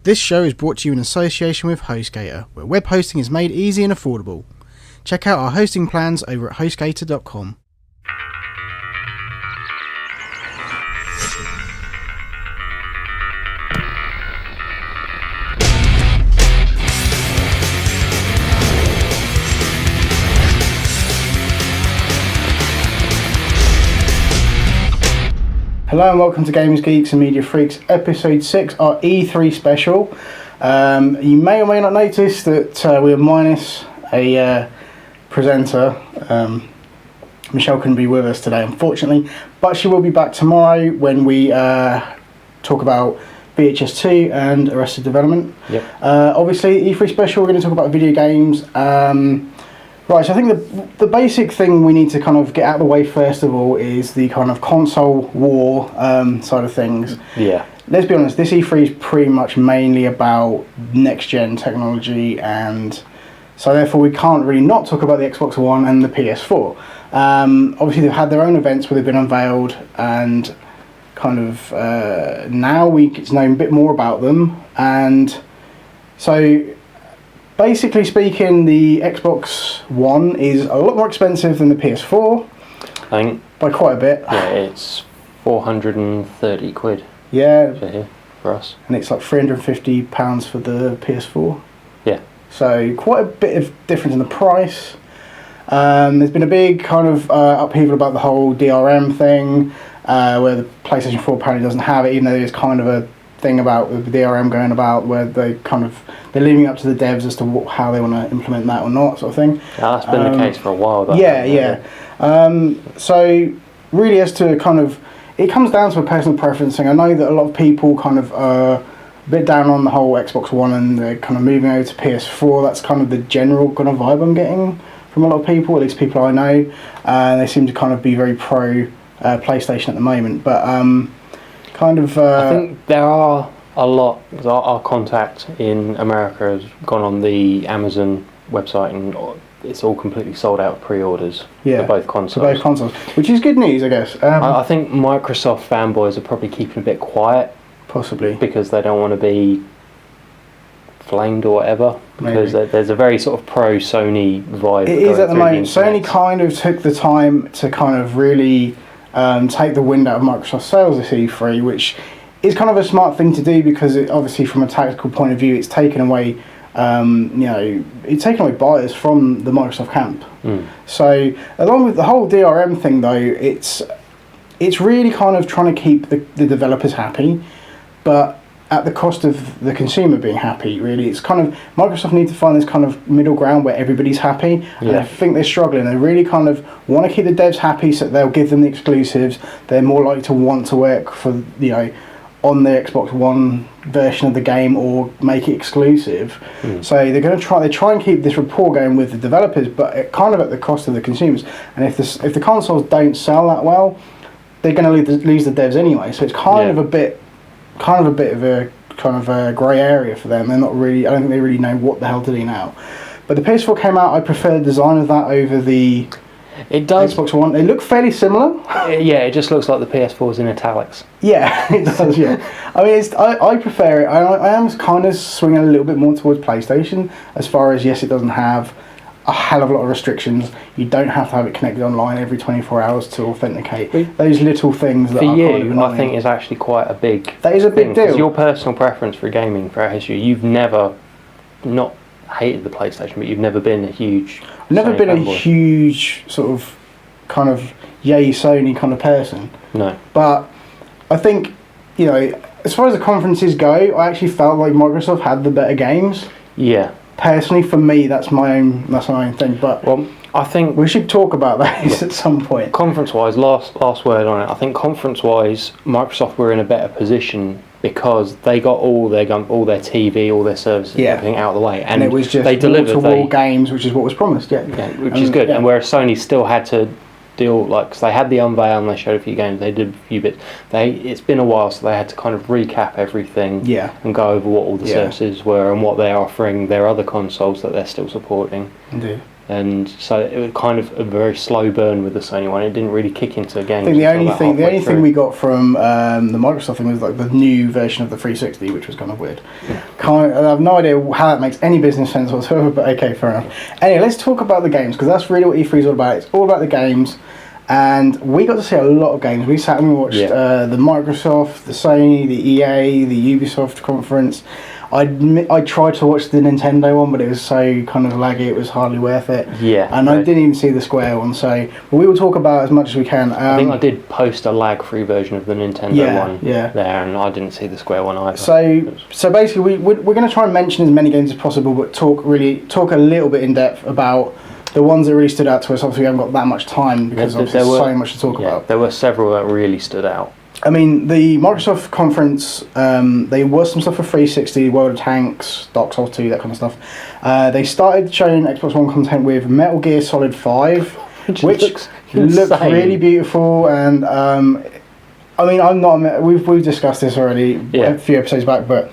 This show is brought to you in association with HostGator, where web hosting is made easy and affordable. Check out our hosting plans over at hostgator.com. Hello and welcome to Gamers, Geeks and Media Freaks, episode 6, our E3 special. You may or may not notice that we are minus a presenter. Michelle couldn't be with us today, unfortunately, but she will be back tomorrow when we talk about VHS 2 and Arrested Development. Yep. Obviously, E3 special, we're going to talk about video games. Right, so I think the basic thing we need to kind of get out of the way first of all is the kind of console war side of things. Yeah. Let's be honest, this E3 is pretty much mainly about next-gen technology, and so therefore we can't really not talk about the Xbox One and the PS4. Obviously they've had their own events where they've been unveiled, and kind of now we get to know a bit more about them, and so basically speaking, the Xbox One is a lot more expensive than the PS4. I think by quite a bit. Yeah, it's 430 quid. Yeah. For us. And it's like £350 for the PS4. Yeah. So quite a bit of difference in the price. There's been a big kind of upheaval about the whole DRM thing, where the PlayStation 4 apparently doesn't have it, even though there's kind of a thing about the DRM going about where they're leaving up to the devs as to how they want to implement that or not, sort of thing. Yeah, that's been the case for a while though. Yeah. So really, as to kind of, it comes down to a personal preference thing. I know that a lot of people kind of are a bit down on the whole Xbox One and they're kind of moving over to PS4. That's kind of the general kind of vibe I'm getting from a lot of people, at least people I know. They seem to kind of be very pro PlayStation at the moment, but I think there are a lot, because our contact in America has gone on the Amazon website and it's all completely sold out of pre-orders for both consoles. Which is good news, I guess. I think Microsoft fanboys are probably keeping a bit quiet. Possibly. Because they don't want to be flamed or whatever. Because there's a very sort of pro-Sony vibe. It is at the moment. Sony kind of took the time to kind of really take the wind out of Microsoft sales this E3, which is kind of a smart thing to do because it, obviously from a tactical point of view, it's taken away, it's taken away buyers from the Microsoft camp. So along with the whole DRM thing though, it's really kind of trying to keep the developers happy, but at the cost of the consumer being happy, really. It's kind of, Microsoft need to find this kind of middle ground where everybody's happy, and I think they're struggling. They really kind of want to keep the devs happy, so they'll give them the exclusives. They're more likely to want to work for, on the Xbox One version of the game or make it exclusive. So they're going to try and keep this rapport going with the developers, but kind of at the cost of the consumers. And if the consoles don't sell that well, they're going to lose the devs anyway. So it's kind of a bit of a grey area for them. They're not really, I don't think they really know what the hell to do now. But the PS4 came out, I prefer the design of that over the Xbox One. They look fairly similar. Yeah, it just looks like the PS4's in italics. Yeah, it does, yeah. I mean, I prefer it. I am kind of swinging a little bit more towards PlayStation, as far as, yes, it doesn't have a hell of a lot of restrictions. You don't have to have it connected online every 24 hours to authenticate. Those little things that for are you, kind of annoying. I think is actually quite a big. That is a big deal. Because your personal preference for gaming throughout history, you've never not hated the PlayStation, but you've never been a huge. I've never been a huge sort of kind of yay Sony kind of person. No. But I think, as far as the conferences go, I actually felt like Microsoft had the better games. Yeah. Personally, for me, that's my own thing. But I think we should talk about that at some point. Conference-wise, last word on it. I think conference-wise, Microsoft were in a better position because they got all their TV, all their services, everything out of the way, and it was just they delivered wall-to-wall games, which is what was promised. Which is good. And whereas Sony still had to deal, because they had the unveil and they showed a few games, they did a few bits. It's been a while, so they had to kind of recap everything and go over what all the services were and what they're offering their other consoles that they're still supporting. Indeed. And so it was kind of a very slow burn with the Sony one. It didn't really kick into a game. I think the only thing we got from the Microsoft thing was like the new version of the 360, which was kind of weird. Yeah. I have no idea how that makes any business sense whatsoever, but okay, fair enough. Anyway, let's talk about the games, because that's really what E3 is all about. It's all about the games, and we got to see a lot of games. We sat and we watched the Microsoft, the Sony, the EA, the Ubisoft conference. I tried to watch the Nintendo one, but it was so kind of laggy, it was hardly worth it. Yeah. And I didn't even see the Square one, so but we will talk about as much as we can. I think I did post a lag-free version of the Nintendo one there, and I didn't see the Square one either. So basically, we're going to try and mention as many games as possible, but talk a little bit in depth about the ones that really stood out to us. Obviously, we haven't got that much time because there's so much to talk about. There were several that really stood out. I mean, the Microsoft conference, there was some stuff for 360, World of Tanks, Dark Souls 2, that kind of stuff. They started showing Xbox One content with Metal Gear Solid 5, which looks really beautiful. And I mean, I'm not. We've discussed this already a few episodes back, but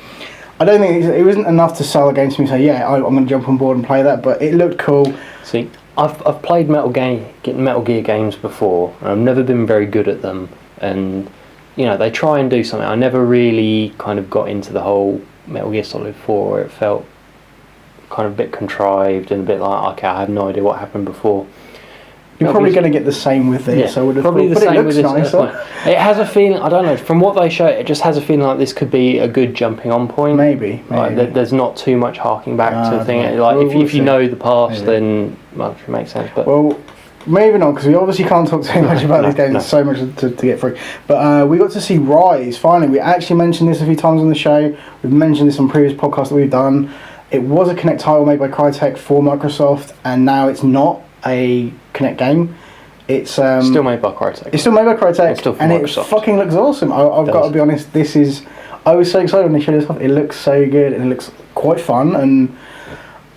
I don't think it wasn't enough to sell a game to me. Say, I'm going to jump on board and play that. But it looked cool. See, I've played Metal Gear games before, and I've never been very good at them. And you know, they try and do something. I never really kind of got into the whole Metal Gear Solid 4 where it felt kind of a bit contrived and a bit like, okay, I have no idea what happened before. You're probably going to get the same with this, I would have probably thought. The same but it looks nicer. It has a feeling, I don't know, from what they show, it just has a feeling like this could be a good jumping on point. Maybe. Like, there's not too much harking back to the thing. Like, if you know the past, then it makes sense. But well, moving on, because we obviously can't talk too much about these games. There's so much to get through. But we got to see Rise, finally. We actually mentioned this a few times on the show. We've mentioned this on previous podcasts that we've done. It was a Kinect title made by Crytek for Microsoft, and now it's not a Kinect game. It's still made by Crytek. It's still made by Crytek, still and Microsoft. It fucking looks awesome. I've got to be honest, I was so excited when they showed this off. It looks so good, and it looks quite fun, and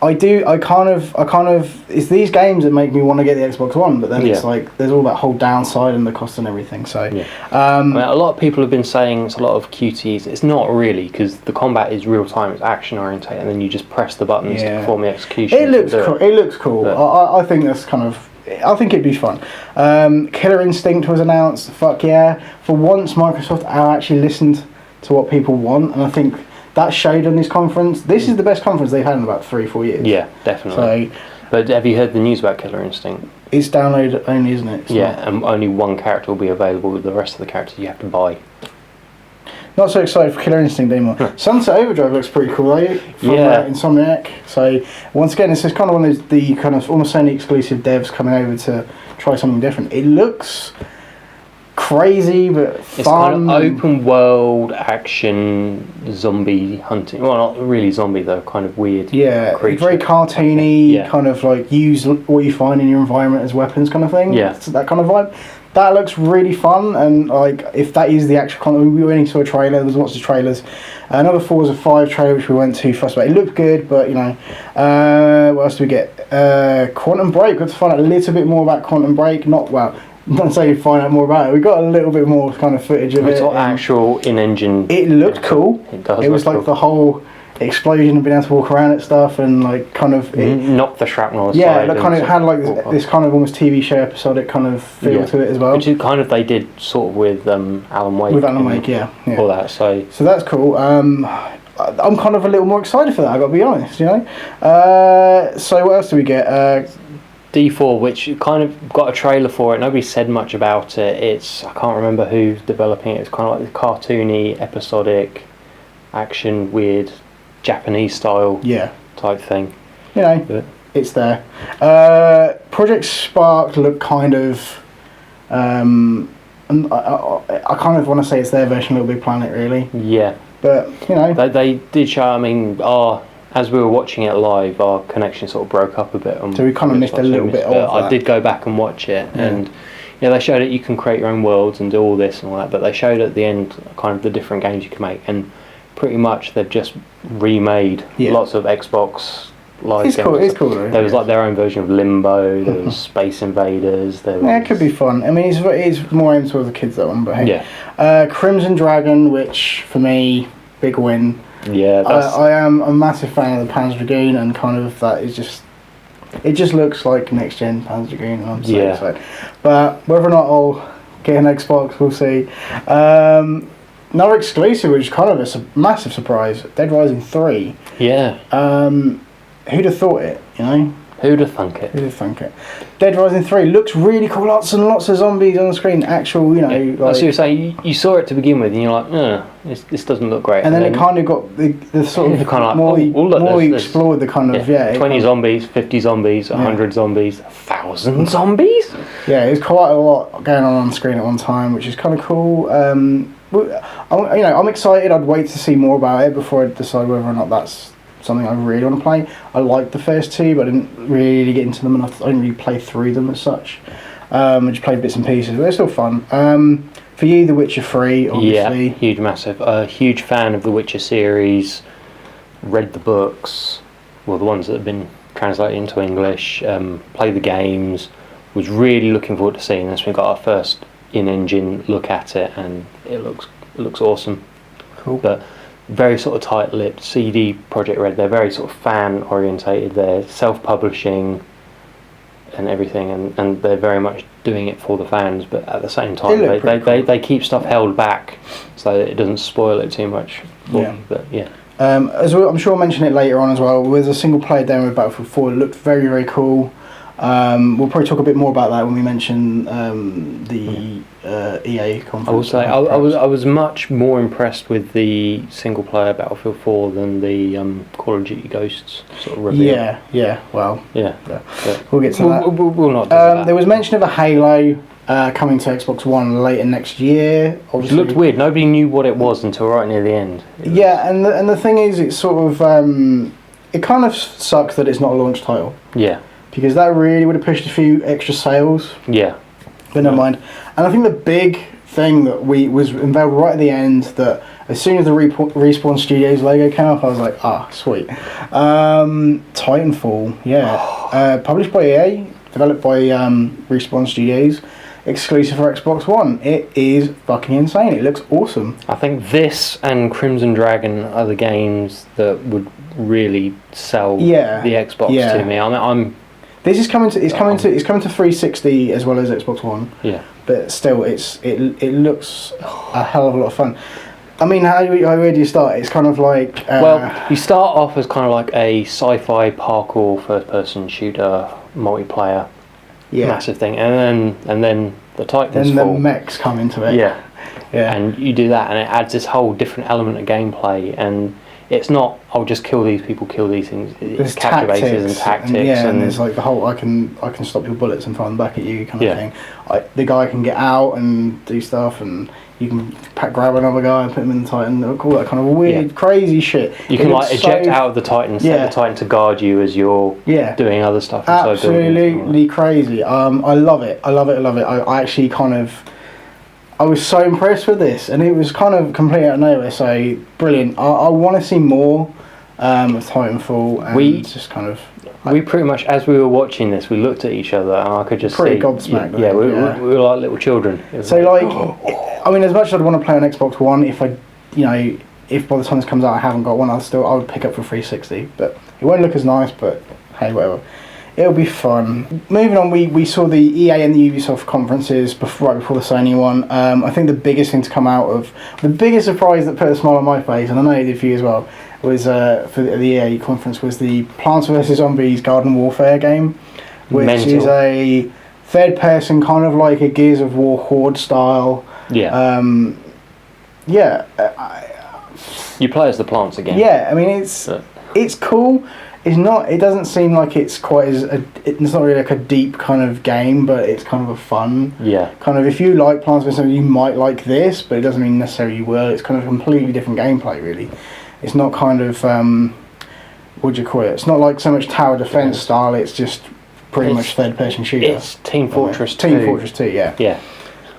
it's these games that make me want to get the Xbox One, but then it's like there's all that whole downside and the cost and everything. So I mean, a lot of people have been saying it's a lot of QTEs. It's not really, because the combat is real time. It's action oriented, and then you just press the buttons to perform the execution. It looks cool. It looks cool. I think that's kind of. I think it'd be fun. Killer Instinct was announced. Fuck yeah! For once, Microsoft actually listened to what people want, and I think that showed on this conference. This is the best conference they've had in about 3-4 years. Yeah, definitely. So, but have you heard the news about Killer Instinct? It's download only, isn't it? And only one character will be available. With the rest of the characters you have to buy. Not so excited for Killer Instinct anymore. Sunset Overdrive looks pretty cool, though, from Insomniac. So once again, it's just kind of one of the kind of almost Sony exclusive devs coming over to try something different. It looks crazy but fun. It's kind of open world action zombie hunting. Well, not really zombie though. Kind of weird. Yeah, creature. Very cartoony. Kind of like use what you find in your environment as weapons, kind of thing. Yeah, it's that kind of vibe. That looks really fun, and like if that is the actual content, we only saw a trailer. There was lots of trailers. Another Forza 5 trailer which we went too fussed about. It looked good, but you know, what else do we get? Quantum Break. Got to find out a little bit more about Quantum Break. Not say find out more about it. We got a little bit more kind of footage of it. It's not actual in-engine. It looked cool. It does. It was like the whole explosion and being able to walk around at stuff and like kind of knock the shrapnel aside. Yeah, it kind of had like this kind of almost TV show episodic kind of feel to it as well. Which is kind of they did sort of with Alan Wake. With Alan Wake, all that. So that's cool. I'm kind of a little more excited for that. I got to be honest, you know. So what else do we get? D4, which kind of got a trailer for it. Nobody said much about it. I can't remember who's developing it. It's kind of like the cartoony, episodic, action, weird, Japanese style type thing. You know, it's there. Project Spark looked kind of. I kind of want to say it's their version of Little Big Planet, really. Yeah. But you know, they did show. I mean, as we were watching it live, our connection sort of broke up a bit. So we kind of missed a little bit of that. I did go back and watch it, and they showed that you can create your own worlds and do all this and all that, but they showed at the end kind of the different games you can make, and pretty much they've just remade lots of Xbox live games. It's cool. There was like their own version of Limbo, there was Space Invaders. It could be fun. I mean, it's more aimed towards the kids, that one, but hey. Crimson Dragon, which for me, big win. Yeah, I am a massive fan of the Panzer Dragoon, and kind of that is just It just looks like next gen Panzer Green, and I'm so Yeah. excited. But whether or not I'll get an Xbox, we'll see. Another exclusive, which is kind of a massive surprise, Dead Rising 3. Yeah. Who'd have thought it, you know? Who'd have thunk it? Who'd have thunk it? Dead Rising 3 looks really cool, lots and lots of zombies on the screen, actual, you know. Yeah. Like, So you're saying you saw it to begin with, and you're like, this doesn't look great. and then it kind of got the sort of kind of like, more, look, more you there's- explored the kind of, 20 zombies, 50 zombies, 100 zombies, 1,000 zombies? Yeah, there's quite a lot going on screen at one time, which is kind of cool. I'm excited. I'd wait to see more about it before I decide whether or not that's something I really want to play. I liked the first two, but I didn't really get into them enough. I didn't really play through them as such. I just played bits and pieces, but they're still fun. For you, The Witcher 3, obviously. Yeah, huge, massive. Huge fan of the Witcher series. Read the books, well, the ones that have been translated into English. Played the games. Was really looking forward to seeing this. We got our first in-engine look at it, and it looks awesome. Cool. But very sort of tight-lipped. CD Projekt Red. They're very sort of fan-orientated. They're self-publishing and everything, and they're very much doing it for the fans. But at the same time, they keep stuff held back so that it doesn't spoil it too much. Yeah. But yeah. As well, I'm sure I'll mention it later on as well. There's a single-player demo of Battlefield 4. It looked very, very cool. We'll probably talk a bit more about that when we mention the EA conference. I will say I was much more impressed with the single player Battlefield 4 than the Call of Duty Ghosts sort of reveal. Yeah. Well, yeah. We'll get to that. We'll not do that. There was mention of a Halo coming to Xbox One later next year. It looked weird. Nobody knew what it was until right near the end. Yeah, and the thing is, it's sort of it kind of sucks that it's not a launch title. Yeah. Because that really would have pushed a few extra sales. Yeah. But never mind. And I think the big thing that was unveiled right at the end, that as soon as the Respawn Studios logo came up, I was like, sweet. Titanfall, yeah. Published by EA, developed by Respawn Studios, exclusive for Xbox One. It is fucking insane. It looks awesome. I think this and Crimson Dragon are the games that would really sell the Xbox to me. I'm This is coming to 360 as well as Xbox One. Yeah. But still, it looks a hell of a lot of fun. I mean, where do you start? It's kind of like well, you start off as kind of like a sci-fi parkour first-person shooter multiplayer, massive thing, and then the Titans then fall. the mechs come into it. Yeah. And you do that, and it adds this whole different element of gameplay, and it's not, I'll just kill these people, kill these things. It's captivators and tactics. And there's like the whole I can stop your bullets and fire them back at you kind of thing. The guy can get out and do stuff, and you can grab another guy and put him in the Titan. All that kind of weird, crazy shit. You can like eject out of the Titan, set the Titan to guard you as you're doing other stuff. Absolutely crazy. I love it. I actually I was so impressed with this, and it was kind of completely out of nowhere, so brilliant. I want to see more of Titanfall, and we pretty much, as we were watching this, we looked at each other, and I could just pretty see... gobsmacked. Yeah, we were like little children. So I mean, as much as I'd want to play on Xbox One, if by the time this comes out I haven't got one, I would pick up for 360, but it won't look as nice, but hey, whatever. It'll be fun. Moving on, we saw the EA and the Ubisoft conferences right before the Sony one. I think the biggest thing to come out of, the biggest surprise that put a smile on my face, and I know it did for you as well, was for the EA conference, was the Plants vs Zombies Garden Warfare game, which is a third-person kind of like a Gears of War Horde style. Yeah. You play as the plants again. Yeah, I mean it's cool. It doesn't seem like it's quite as it's not really like a deep kind of game, but it's kind of a fun kind of, if you like Plants vs Zombies, you might like this, but it doesn't mean necessarily you will. It's kind of a completely different gameplay, really. It's not kind of what do you call it? It's not like so much tower defense style. It's just pretty much third person shooter. It's Team Fortress 2. Team Fortress 2, yeah. Yeah.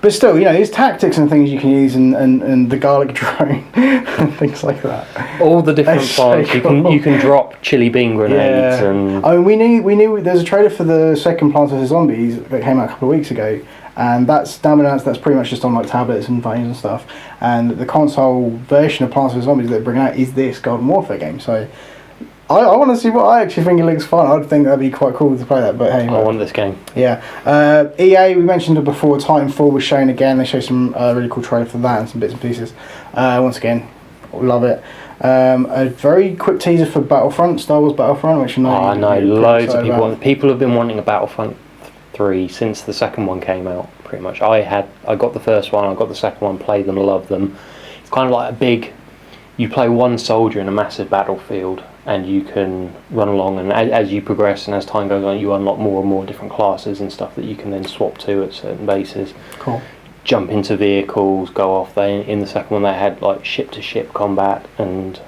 But still, there's tactics and things you can use, and the garlic drone and things like that. All the different plants. So cool. You can drop chili bean grenades and. I mean, we knew there's a trailer for the second Plants vs Zombies that came out a couple of weeks ago, and that's now been announced. That's pretty much just on like tablets and phones and stuff. And the console version of Plants vs Zombies that they're bringing out is this Garden Warfare game. So I want to see what I actually think it looks fun. I'd think that'd be quite cool to play that, but hey. I want this game. Yeah. EA, we mentioned it before, Titanfall was shown again. They showed some really cool trailer for that and some bits and pieces. Once again, love it. A very quick teaser for Battlefront, Star Wars Battlefront, which I know loads of people have been wanting a Battlefront 3 since the second one came out, pretty much. I got the first one, I got the second one, played them, loved them. It's kind of like you play one soldier in a massive battlefield, and you can run along, and as you progress and as time goes on, you unlock more and more different classes and stuff that you can then swap to at certain bases. Cool. Jump into vehicles, go off. In the second one they had like ship-to-ship combat and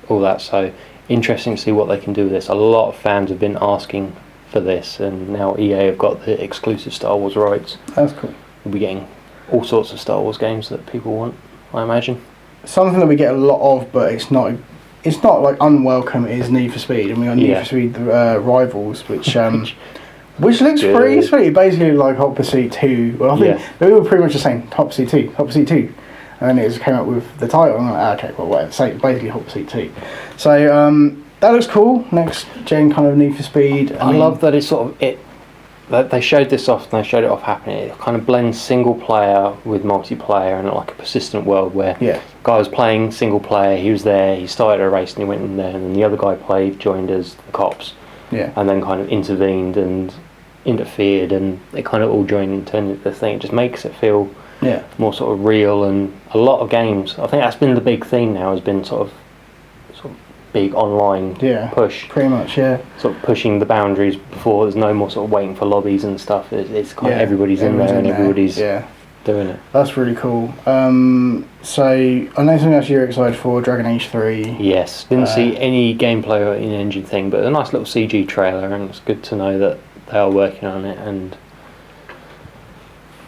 all that, so interesting to see what they can do with this. A lot of fans have been asking for this, and now EA have got the exclusive Star Wars rights. That's cool. We'll be getting all sorts of Star Wars games that people want, I imagine. Something that we get a lot of, but it's not like unwelcome, is Need for Speed, and we got Need for Speed Rivals, which looks pretty sweet. Basically like Hot Pursuit 2. Well, I think they were pretty much the same. Hot Pursuit 2, and then it just came up with the title. And I'm like, okay, well, whatever. So basically Hot Pursuit 2. So that looks cool. Next gen kind of Need for Speed. I love that it's sort of they showed this off and they showed it off happening. It kind of blends single player with multiplayer and like a persistent world where guy was playing single player, he was there, he started a race and he went in there, and then the other guy joined as the cops, and then kind of intervened and interfered, and they kind of all joined and turned into this thing. It just makes it feel more sort of real, and a lot of games, I think that's been the big theme now, has been sort of big online push. Pretty much, sort of pushing the boundaries before there's no more sort of waiting for lobbies and stuff. It's kind of everybody's in there and everybody's doing it. That's really cool. So I know something else you're excited for, Dragon Age 3. Yes, didn't see any gameplay or in-engine thing, but a nice little CG trailer, and it's good to know that they are working on it. And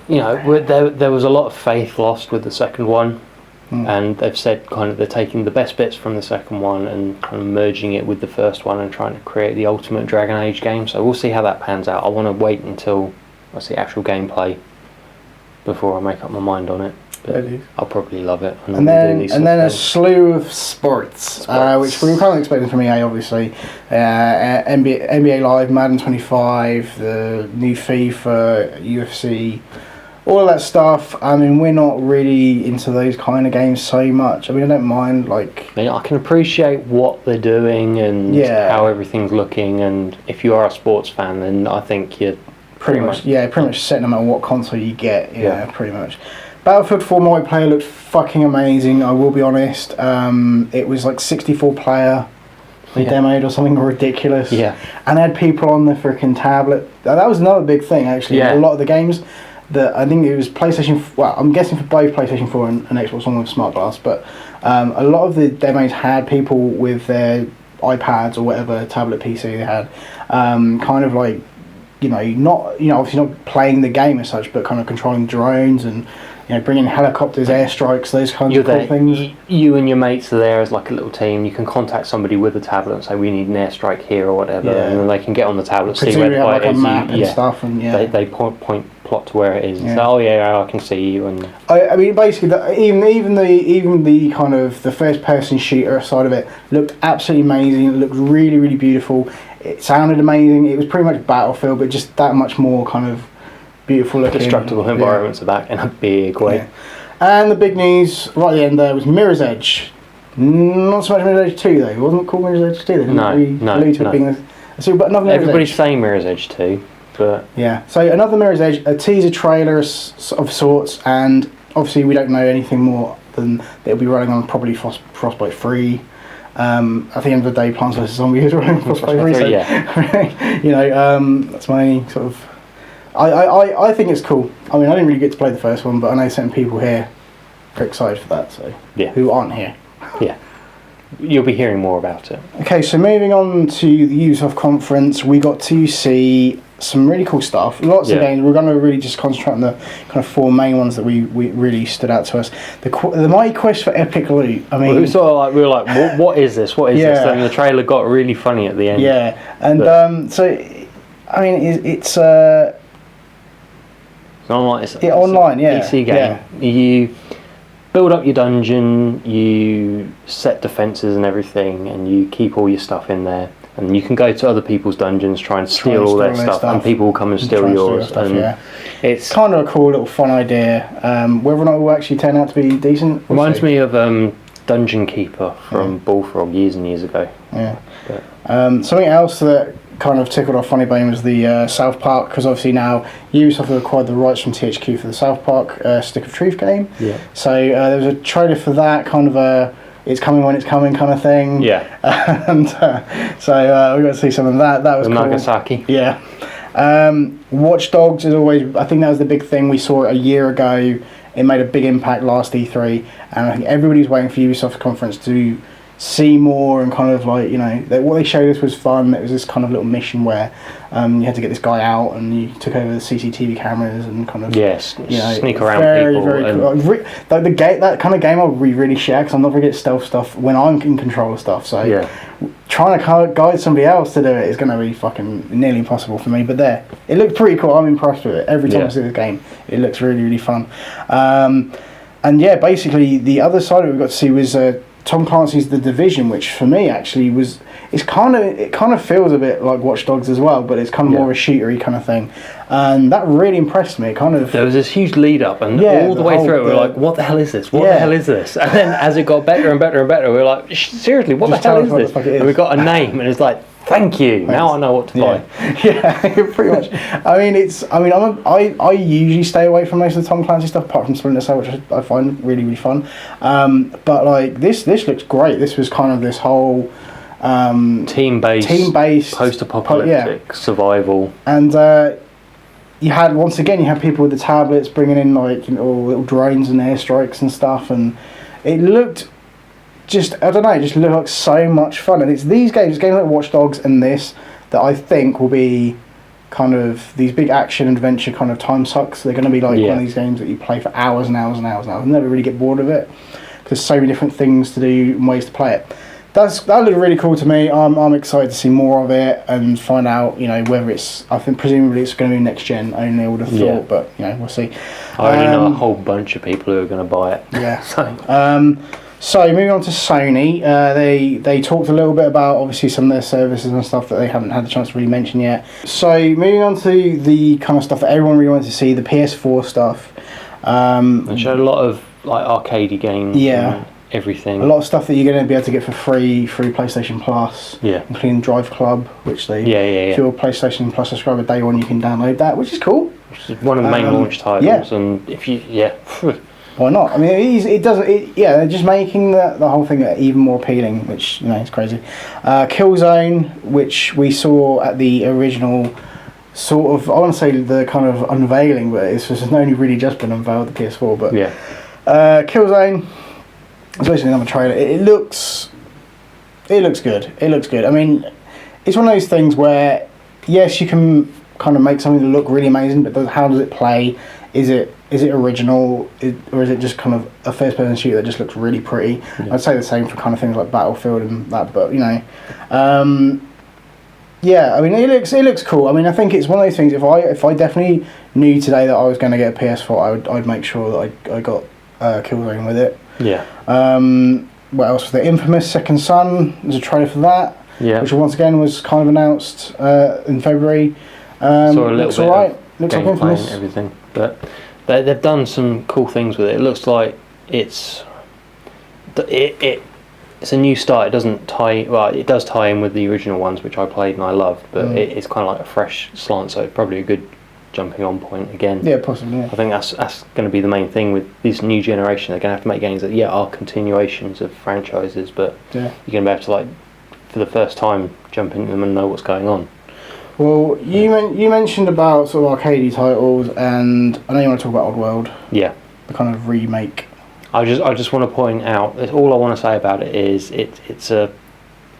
you know, there was a lot of faith lost with the second one. And they've said kind of they're taking the best bits from the second one and kind of merging it with the first one and trying to create the ultimate Dragon Age game. So we'll see how that pans out. I want to wait until I see actual gameplay before I make up my mind on it. But I'll probably love it. And then a slew of sports. Which we were kind of expecting from EA, obviously. NBA Live, Madden 25, the new FIFA, UFC. All of that stuff. I mean, we're not really into those kind of games so much. I mean, I don't mind, like... I mean, I can appreciate what they're doing and how everything's looking, and if you are a sports fan, then I think you're pretty much set no matter what console you get. Yeah, pretty much. Battlefield 4 multiplayer looked fucking amazing, I will be honest. It was like 64 player. They demoed or something ridiculous. Yeah. And they had people on the freaking tablet. That was another big thing, actually. A lot of the games... that I think it was PlayStation. Well, I'm guessing for both PlayStation 4 and Xbox One with Smart Glass, but a lot of the demos had people with their iPads or whatever tablet PC they had, kind of like, obviously not playing the game as such, but kind of controlling drones and bringing helicopters, airstrikes, those kinds of cool things. You and your mates are there as like a little team. You can contact somebody with a tablet and say we need an airstrike here or whatever, and then they can get on the tablet, see where the fight is. A map and stuff, and they plot to where it is. And say, I can see you. And I mean, basically, even the kind of the first person shooter side of it looked absolutely amazing. It looked really, really beautiful. It sounded amazing. It was pretty much Battlefield, but just that much more kind of beautiful looking. Destructible environments are back in a big way. Yeah. And the big news right at the end there was Mirror's Edge. Not so much Mirror's Edge 2 though. It wasn't called Mirror's Edge 2. They didn't allude to it being but another Mirror's Everybody's Edge. saying Mirror's Edge 2, but so another Mirror's Edge, a teaser trailer of sorts, and obviously we don't know anything more than that it'll be running on probably Frostbite 3. At the end of the day, Plants vs Zombies is running Frostbite 3. So, that's my only sort of. I think it's cool. I mean, I didn't really get to play the first one, but I know certain people here are excited for that. So who aren't here? Yeah, you'll be hearing more about it. Okay, so moving on to the Ubisoft conference, we got to see some really cool stuff. Lots of games. We're going to really just concentrate on the kind of four main ones that we really stood out to us. The Mighty Quest for Epic Loot. I mean, we were like, what is this? What is this? And the trailer got really funny at the end. Yeah, and so I mean, it's online. It's online, PC game. build up your dungeon, you set defences and everything, and you keep all your stuff in there. And you can go to other people's dungeons, try and steal all their stuff, and people will come and steal yours. It's kind of a cool little fun idea. Whether or not it will actually turn out to be decent, reminds me of Dungeon Keeper from Bullfrog years and years ago. Yeah. Something else that kind of tickled off Funny Bone was the South Park, because obviously now Ubisoft have acquired the rights from THQ for the South Park Stick of Truth game. Yeah. So there was a trailer for that, kind of a it's coming when it's coming kind of thing. Yeah. And so we got to see some of that. That was the cool. Nagasaki. Yeah. Watch Dogs is always, I think that was the big thing we saw a year ago. It made a big impact last E3, and I think everybody's waiting for Ubisoft's conference to see more, and kind of like, you know, what they showed us was fun. It was this kind of little mission where you had to get this guy out, and you took over the CCTV cameras and kind of sneak around very, people. Very cool. Like the game, that kind of game I would really share, because I'm not very good at stealth stuff when I'm in control of stuff. So trying to kind of guide somebody else to do it is going to be fucking nearly impossible for me. But there, it looked pretty cool. I'm impressed with it. Every time I see this game, it looks really, really fun. And yeah, basically the other side of it we got to see was Tom Clancy's The Division, which for me actually was, it kind of feels a bit like Watch Dogs as well, but it's kind of more of a shootery kind of thing, and that really impressed me. There was this huge lead up, and all the way through it we were like, what the hell is this? What the hell is this? And then as it got better and better and better, we were like, seriously, what the hell is this? And we got a name, and it's like, thank you. Thanks. Now I know what to buy. Yeah, pretty much. I usually stay away from most of the Tom Clancy stuff, apart from Splinter Cell, which I find really, really fun. But like this looks great. This was kind of this whole team-based post-apocalyptic survival. And you had people with the tablets bringing in like, you know, little drones and airstrikes and stuff, and it looked. Just look like so much fun, and it's games like Watch Dogs and this that I think will be kind of these big action adventure kind of time sucks. They're going to be like one of these games that you play for hours and hours and hours and hours and never really get bored of it, because there's so many different things to do and ways to play it. That looked really cool to me. I'm excited to see more of it and find out, you know, whether it's, I think presumably it's going to be next gen only, I would have thought, but you know, we'll see. I already know a whole bunch of people who are going to buy it. Yeah. So moving on to Sony, they talked a little bit about obviously some of their services and stuff that they haven't had the chance to really mention yet. So moving on to the kind of stuff that everyone really wanted to see, the PS4 stuff. They showed a lot of like arcadey games. And everything. A lot of stuff that you're going to be able to get for free through PlayStation Plus. Yeah. Including Drive Club, which they if you're a PlayStation Plus subscriber day one, you can download that, which is cool. Which is one of the main launch titles, and if you why not? I mean, they're just making the whole thing even more appealing, which, you know, is crazy. Killzone, which we saw at the original sort of, I want to say the kind of unveiling, but it's only really just been unveiled, the PS4, but Killzone, it's basically another trailer. It looks good. It looks good. I mean, it's one of those things where, yes, you can kind of make something look really amazing, but how does it play? Is it original, or is it just kind of a first-person shooter that just looks really pretty? I'd say the same for kind of things like Battlefield and that, but you know, I mean, it looks cool. I mean, I think it's one of those things. If I definitely knew today that I was going to get a PS4, I'd make sure that I got Killzone with it. Yeah. What else was there? Infamous Second Son. There's a trailer for that. Yeah. Which once again was kind of announced in February. Saw a little looks bit alright. of Looks like gameplay Infamous. and everything, but they've done some cool things with it. It looks like it's a new start. It doesn't tie. Well, it does tie in with the original ones, which I played and I loved, but it's kind of like a fresh slant. So it's probably a good jumping on point again. Yeah, possibly. Yeah. I think that's going to be the main thing with this new generation. They're going to have to make games that are continuations of franchises, but you're going to be able to, like, for the first time, jump into them and know what's going on. Well, you mentioned about sort of arcadey titles, and I know you want to talk about Oddworld. Yeah. The kind of remake. I just want to point out that all I want to say about it is it's a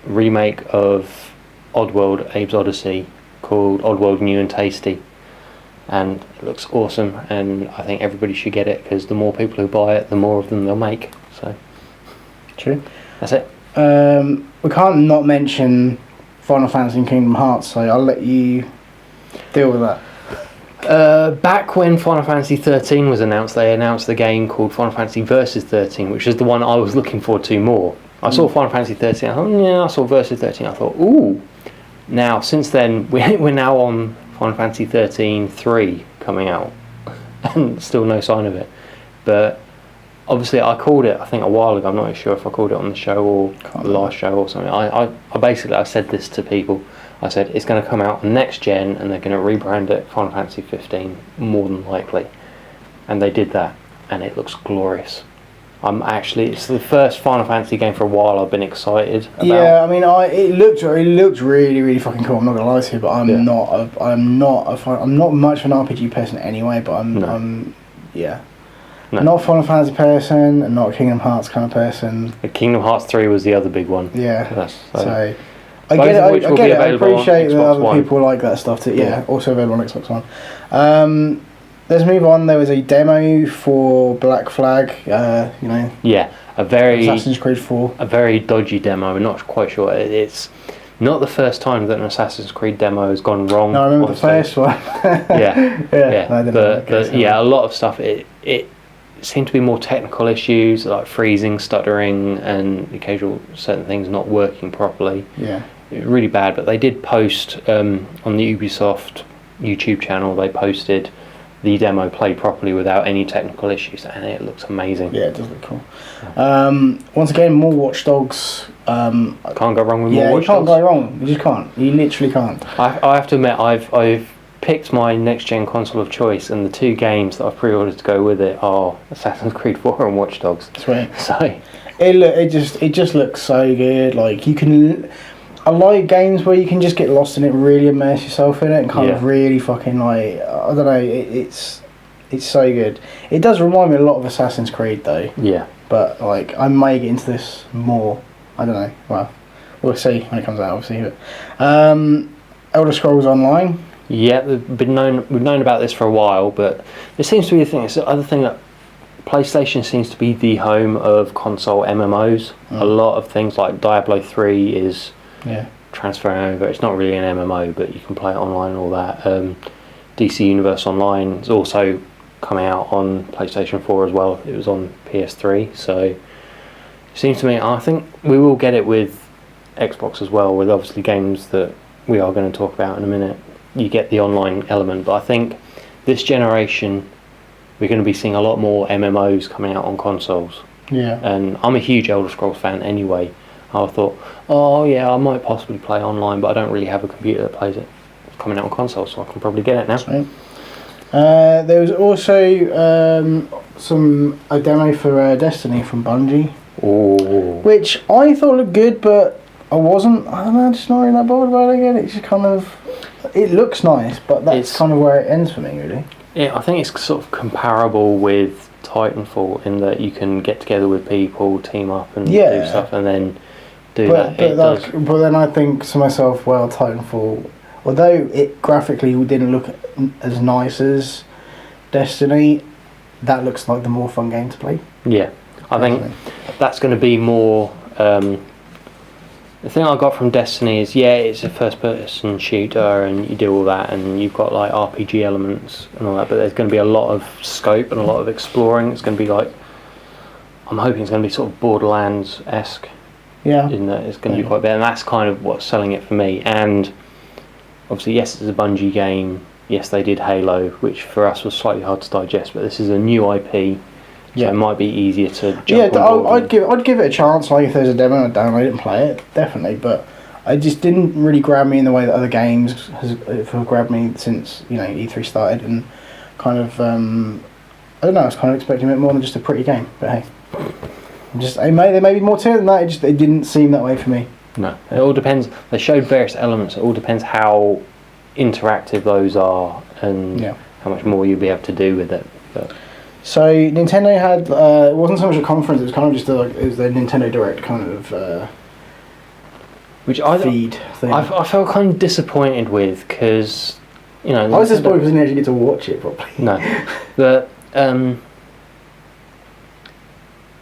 remake of Oddworld Abe's Odyssey called Oddworld New and Tasty, and it looks awesome, and I think everybody should get it, because the more people who buy it, the more of them they'll make. So true. That's it. We can't not mention Final Fantasy and Kingdom Hearts, so I'll let you deal with that. Back when Final Fantasy 13 was announced, they announced the game called Final Fantasy Versus 13, which is the one I was looking forward to more. I saw Final Fantasy 13, I thought, yeah, I saw Versus 13, I thought, ooh. Now, since then, we're now on Final Fantasy 13-3 coming out, and still no sign of it. But obviously, I called it, I think, a while ago. I'm not sure if I called it on the show or the last show or something. I basically, I said this to people. I said, it's going to come out next gen, and they're going to rebrand it Final Fantasy 15, more than likely. And they did that, and it looks glorious. It's the first Final Fantasy game for a while I've been excited about. Yeah, I mean, it looked really, really fucking cool. I'm not gonna lie to you, but I'm not much of an RPG person anyway. But I'm not a Final Fantasy person, and not a Kingdom Hearts kind of person. Kingdom Hearts 3 was the other big one. Yeah, so I get it. I get it. I appreciate that other One. people like that stuff too. Yeah, also available on Xbox One. Let's move on. There was a demo for Black Flag. Yeah, Assassin's Creed 4. A very dodgy demo. We're not quite sure. It's not the first time that an Assassin's Creed demo has gone wrong. No, I remember the first one. yeah. But A lot of stuff. It seemed to be more technical issues like freezing, stuttering, and occasional certain things not working properly. Yeah. Really bad. But they did post on the Ubisoft YouTube channel. They posted the demo played properly without any technical issues, and it looks amazing. Yeah, it does look cool. Once again, more Watch Dogs. Can't go wrong with more Watch Dogs. Yeah, you can't go wrong. You just can't. You literally can't. I have to admit, I've picked my next gen console of choice, and the two games that I've pre-ordered to go with it are Assassin's Creed 4 and Watch Dogs. Sweet. So it just looks so good. Like you can. I like games where you can just get lost in it, really immerse yourself in it, and kind of really fucking like, I don't know, it's so good. It does remind me a lot of Assassin's Creed though. Yeah. But like, I may get into this more. I don't know. Well, we'll see when it comes out, obviously. But Elder Scrolls Online. Yeah, we've known about this for a while, but it seems to be the thing. It's the other thing that PlayStation seems to be the home of console MMOs. A lot of things like Diablo 3 is transferring over. It's not really an MMO, but you can play it online and all that. DC Universe Online is also coming out on PlayStation 4 as well. It was on PS3, so it seems to me, I think we will get it with Xbox as well, with obviously games that we are going to talk about in a minute. You get the online element, but I think this generation we're going to be seeing a lot more MMOs coming out on consoles. Yeah. And I'm a huge Elder Scrolls fan anyway. I thought, oh yeah, I might possibly play online, but I don't really have a computer that plays it. It's coming out on console, so I can probably get it now. Right. There was also a demo for Destiny from Bungie. Ooh. Which I thought looked good, but I don't know, just not really that bothered about it again. It's just kind of, it looks nice, but that's kind of where it ends for me, really. Yeah, I think it's sort of comparable with Titanfall in that you can get together with people, team up and do stuff, and then but then I think to myself, well, Titanfall, although it graphically didn't look as nice as Destiny, that looks like the more fun game to play. Yeah, I think that's going to be more. The thing I got from Destiny is, it's a first-person shooter, and you do all that, and you've got like RPG elements and all that. But there's going to be a lot of scope and a lot of exploring. It's going to be like, I'm hoping it's going to be sort of Borderlands-esque. Yeah. In that it's going to be quite big, and that's kind of what's selling it for me. And obviously, yes, it's a Bungie game. Yes, they did Halo, which for us was slightly hard to digest. But this is a new IP, so it might be easier to jump on board. I'd give it a chance. Like if there's a demo, I'd download it and play it, definitely. But it just didn't really grab me in the way that other games have grabbed me since E3 started, and kind of I don't know. I was kind of expecting a bit more than just a pretty game, but hey. There may be more to it than that. It didn't seem that way for me. No, it all depends. They showed various elements. It all depends how interactive those are and how much more you'll be able to do with it. But. So Nintendo had it wasn't so much a conference. It was kind of just it was the Nintendo Direct kind of which I feed thing. I felt kind of disappointed with because I was disappointed because I didn't actually get to watch it properly. No, but.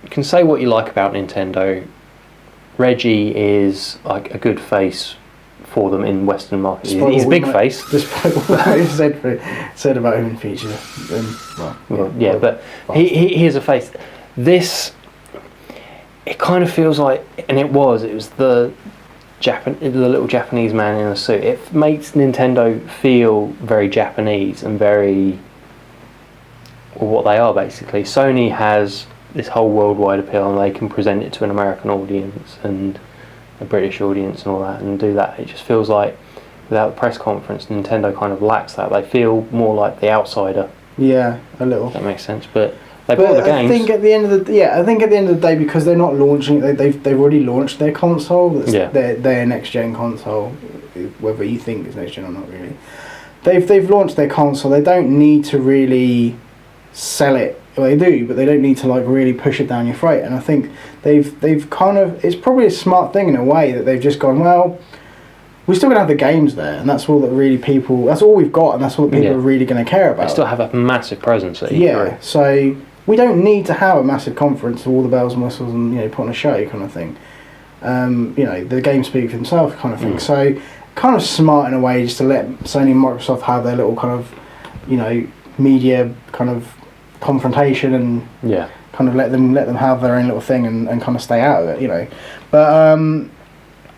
You can say what you like about Nintendo. Reggie is like a good face for them in Western markets. Despite He's a what we big might- face. Despite what we said about him in future. But he is a face. This, it kind of feels like, and it was the little Japanese man in a suit. It makes Nintendo feel very Japanese and very, well, what they are basically. Sony has this whole worldwide appeal, and they can present it to an American audience and a British audience and all that, and do that. It just feels like without the press conference, Nintendo kind of lacks that. They feel more like the outsider. Yeah, a little. If that makes sense, but they bought the games. I think at the end of the day, because they're not launching it, they've already launched their console. That's their next gen console, whether you think it's next gen or not, really. They've launched their console. They don't need to really sell it. Well, they do, but they don't need to like really push it down your throat. And I think they've kind of, it's probably a smart thing in a way that they've just gone, well, we're still gonna have the games there, and that's all that really that's all we've got, and that's what people are really gonna care about. They still have a massive presence at E3. Yeah, so we don't need to have a massive conference with all the bells and whistles and put on a show kind of thing. The games speak for themselves kind of thing. So kind of smart in a way just to let Sony and Microsoft have their little kind of media kind of confrontation and kind of let them have their own little thing and kind of stay out of it, But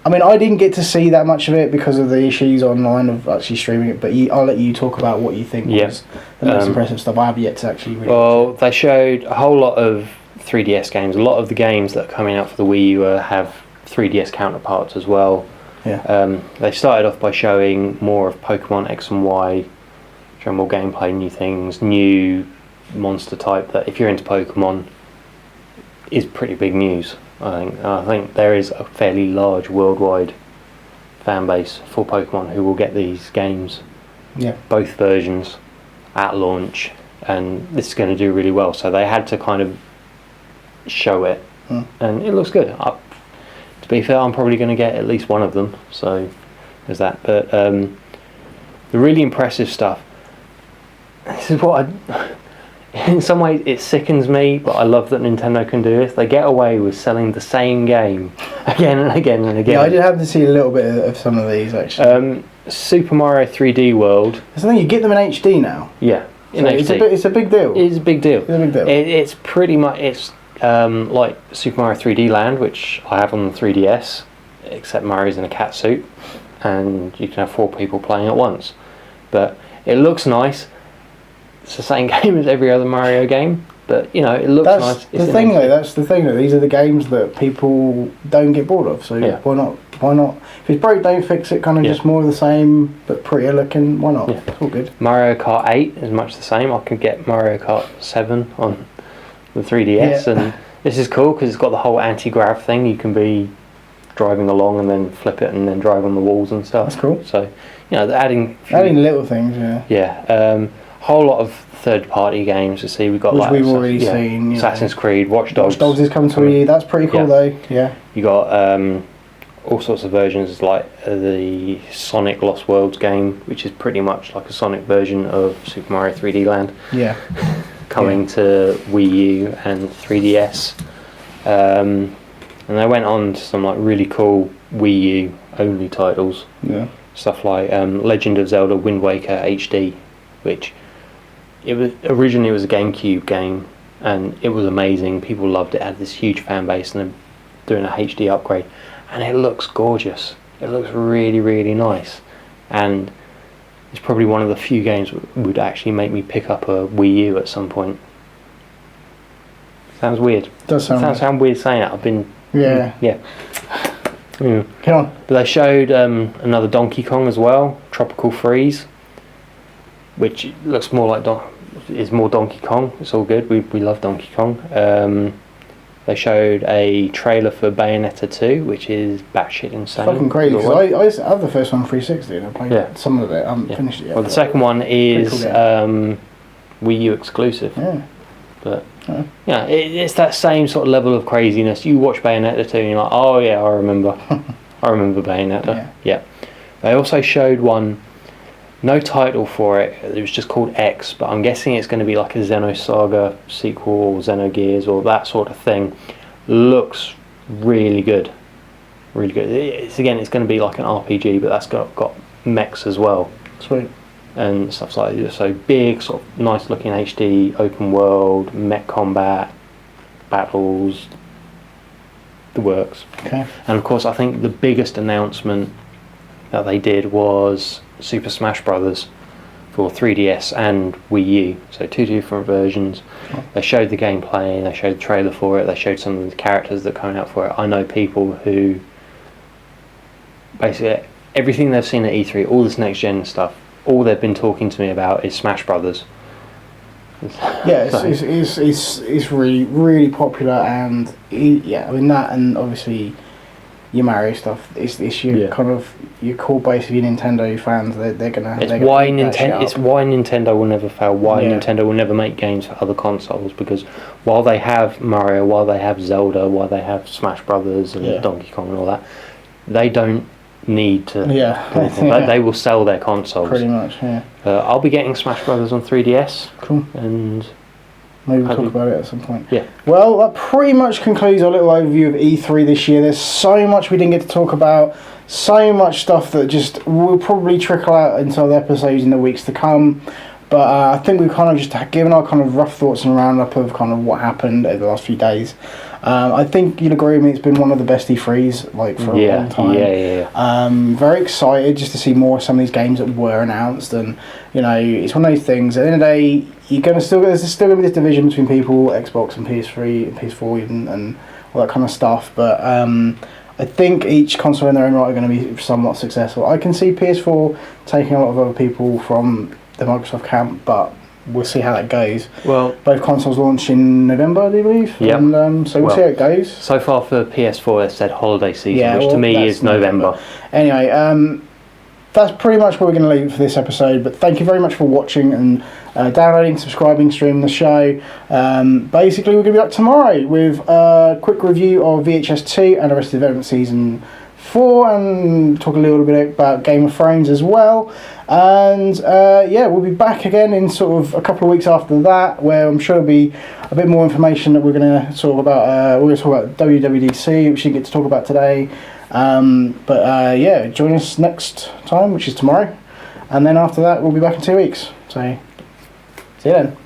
I mean, I didn't get to see that much of it because of the issues online of actually streaming it. But I'll let you talk about what you think was the most impressive stuff. I have yet to actually really watch it. They showed a whole lot of 3DS games. A lot of the games that are coming out for the Wii U have 3DS counterparts as well. Yeah. They started off by showing more of Pokemon X and Y, showing more gameplay, new things, new monster type that, if you're into Pokemon, is pretty big news. I think there is a fairly large worldwide fan base for Pokemon who will get these games, both versions, at launch, and this is going to do really well. So they had to kind of show it, and it looks good. To be fair, I'm probably going to get at least one of them, so there's that. But the really impressive stuff, this is what in some ways it sickens me, but I love that Nintendo can do this. They get away with selling the same game again and again and again. Yeah, I did have to see a little bit of some of these actually. Super Mario 3D World. That's the thing, you get them in HD now. Yeah, in So HD. it's a big deal. It is a big deal. It's a big deal. It's pretty much like Super Mario 3D Land, which I have on the 3DS, except Mario's in a cat suit, and you can have 4 people playing at once. But it looks nice. It's the same game as every other Mario game, but it looks nice. That's the thing though. These are the games that people don't get bored of. So why not? If it's broke, don't fix it. Kind of just more of the same, but prettier looking. Why not? It's all good. Mario Kart 8 is much the same. I could get Mario Kart 7 on the 3DS, and this is cool because it's got the whole anti-grav thing. You can be driving along and then flip it and then drive on the walls and stuff. That's cool. So they're adding little things. Yeah. Whole lot of third-party games to see. We've got which we've already seen. Assassin's Creed, Watch Dogs. Watch Dogs is coming to Wii U. That's pretty cool though. Yeah. You got all sorts of versions like the Sonic Lost Worlds game, which is pretty much like a Sonic version of Super Mario 3D Land. Yeah. Coming to Wii U and 3DS. And they went on to some like really cool Wii U only titles. Yeah. Stuff like Legend of Zelda Wind Waker HD, which originally it was a GameCube game, and it was amazing. People loved it. It had this huge fan base, and they're doing a HD upgrade, and it looks gorgeous. It looks really, really nice, and it's probably one of the few games that would actually make me pick up a Wii U at some point. Sounds weird. Does sound weird saying it. I've been yeah. Come on. But they showed another Donkey Kong as well, Tropical Freeze, which looks more like is more Donkey Kong. It's all good. We love Donkey Kong. They showed a trailer for Bayonetta 2, which is batshit insane. Fucking crazy. Because I have the first one on 360 and I played some of it. I haven't finished it yet. Well, the second one is Wii U exclusive. Yeah. But it's that same sort of level of craziness. You watch Bayonetta 2 and you're like, oh yeah, I remember. I remember Bayonetta. Yeah. They also showed one. No title for it. It was just called X, but I'm guessing it's going to be like a Xenosaga sequel or Xenogears or that sort of thing. Looks really good. really good. It's going to be like an RPG, but that's got mechs as well. Sweet. And stuff like that. So big, sort of nice looking HD, open world, mech combat, battles, the works. Okay. And of course, I think the biggest announcement that they did was Super Smash Brothers for 3DS and Wii U. So two different versions. Oh. They showed the gameplay, they showed the trailer for it, they showed some of the characters that are coming out for it. I know people who basically everything they've seen at E3, all this next gen stuff, all they've been talking to me about is Smash Brothers. Yeah, it's really, really popular, and I mean that, and obviously your Mario stuff. It's your kind of your core base of your Nintendo fans. They're gonna. It's why Nintendo will never fail. Why Nintendo will never make games for other consoles, because while they have Mario, while they have Zelda, while they have Smash Brothers and Donkey Kong and all that, they don't need to. They will sell their consoles. Pretty much, yeah. I'll be getting Smash Brothers on 3DS. Cool. And maybe we'll talk about it at some point. Yeah. Well, that pretty much concludes our little overview of E3 this year. There's so much we didn't get to talk about, so much stuff that just will probably trickle out into other episodes in the weeks to come. But I think we've kind of just given our kind of rough thoughts and roundup of kind of what happened over the last few days. I think you'll agree with me, it's been one of the best E3s for a long time. Yeah. Very excited just to see more of some of these games that were announced, and it's one of those things. At the end of the day, there's still going to be this division between people, Xbox and PS3 and PS4 even, and all that kind of stuff. But I think each console in their own right are going to be somewhat successful. I can see PS4 taking a lot of other people from the Microsoft camp, but we'll see how that goes. Well, both consoles launch in November, I do believe. Yeah. And so we'll see how it goes. So far for PS4, it said holiday season, which to me is November. Anyway, that's pretty much where we're going to leave it for this episode. But thank you very much for watching and downloading, subscribing, streaming the show. Basically, we're going to be back tomorrow with a quick review of VHS 2 and Arrested Development Season 4, and talk a little bit about Game of Thrones as well. And we'll be back again in sort of a couple of weeks after that, where I'm sure there'll be a bit more information that we're going to talk about. We're going to talk about WWDC, which we didn't get to talk about today. Join us next time, which is tomorrow. And then after that, we'll be back in 2 weeks. So, see you then.